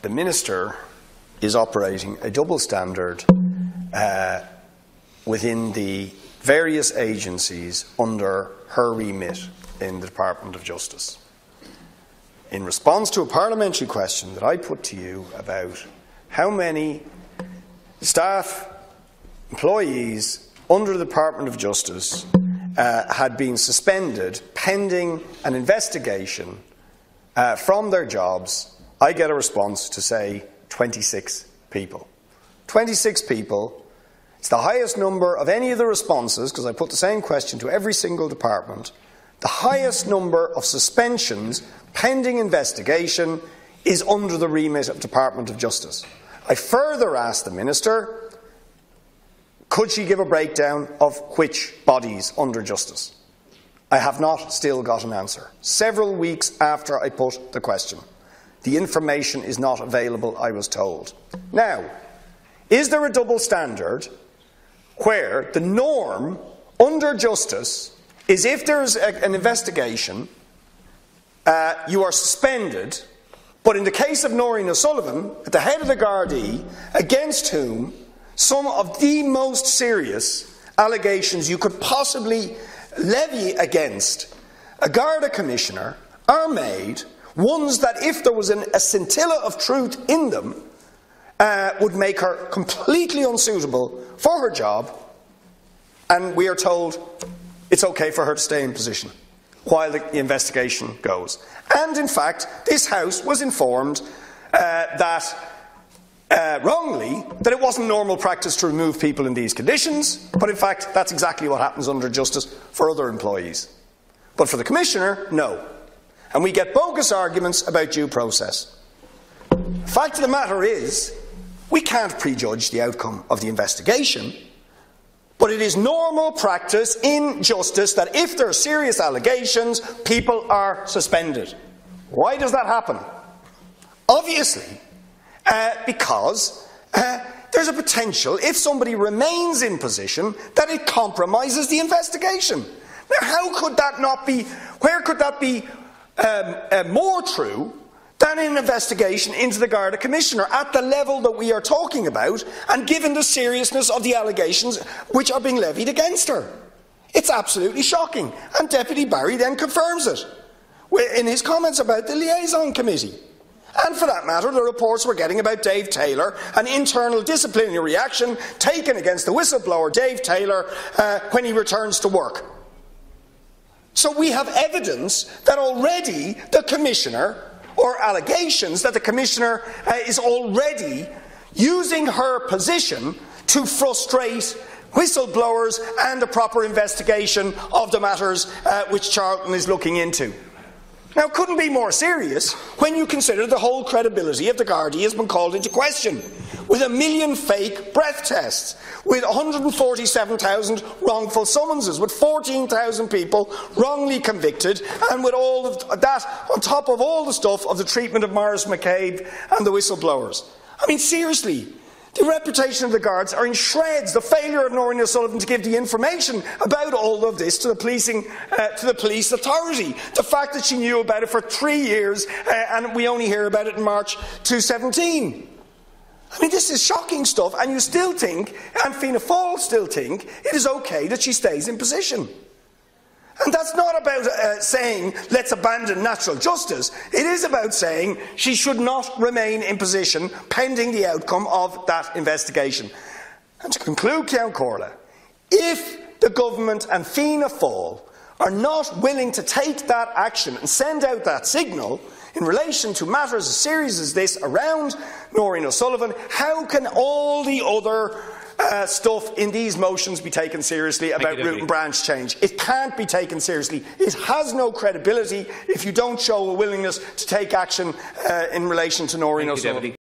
the Minister is operating a double standard within the various agencies under her remit in the Department of Justice. In response to a parliamentary question that I put to you about how many staff, employees under the Department of Justice had been suspended pending an investigation from their jobs, I get a response to say 26 people. 26 people. It's the highest number of any of the responses, because I put the same question to every single department. The highest number of suspensions pending investigation is under the remit of Department of Justice. I further asked the Minister, could she give a breakdown of which bodies under justice? I have not still got an answer. Several weeks after I put the question. The information is not available, I was told. Now, is there a double standard where the norm under justice is if there's an investigation, you are suspended, but in the case of Noreen O'Sullivan, at the head of the Gardai, against whom some of the most serious allegations you could possibly levy against a Garda Commissioner are made, ones that if there was a scintilla of truth in them, would make her completely unsuitable for her job, and we are told it's okay for her to stay in position while the investigation goes. And in fact, this House was informed wrongly, that it wasn't normal practice to remove people in these conditions, but in fact that's exactly what happens under justice for other employees. But for the Commissioner, no. And we get bogus arguments about due process. The fact of the matter is, we can't prejudge the outcome of the investigation, but it is normal practice in justice that if there are serious allegations, people are suspended. Why does that happen? Obviously, because there's a potential, if somebody remains in position, that it compromises the investigation. Now, how could that not be, where could that be more true than in an investigation into the Garda Commissioner at the level that we are talking about, and given the seriousness of the allegations which are being levied against her? It's absolutely shocking, and Deputy Barry then confirms it in his comments about the liaison committee. And for that matter, the reports we're getting about Dave Taylor, an internal disciplinary action taken against the whistleblower Dave Taylor when he returns to work. So we have evidence that already the Commissioner, or allegations that the Commissioner is already using her position to frustrate whistleblowers and a proper investigation of the matters which Charlton is looking into. Now, it couldn't be more serious when you consider the whole credibility of the Gardai has been called into question, with 1 million fake breath tests, with 147,000 wrongful summonses, with 14,000 people wrongly convicted, and with all of that on top of all the stuff of the treatment of Maurice McCabe and the whistleblowers. I mean, seriously, the reputation of the Guards are in shreds. The failure of Noreen O'Sullivan to give the information about all of this to the police authority. The fact that she knew about it for 3 years and we only hear about it in March 2017. I mean, this is shocking stuff, and you still think, and Fianna Fáil still think, it is okay that she stays in position. And that's not about saying, let's abandon natural justice. It is about saying she should not remain in position pending the outcome of that investigation. And to conclude, Ceann Comhairle, if the government and Fianna Fáil are not willing to take that action and send out that signal in relation to matters as serious as this around Noreen O'Sullivan, how can all the other stuff in these motions be taken seriously about root and branch change? It can't be taken seriously. It has no credibility if you don't show a willingness to take action in relation to Noreen O'Sullivan.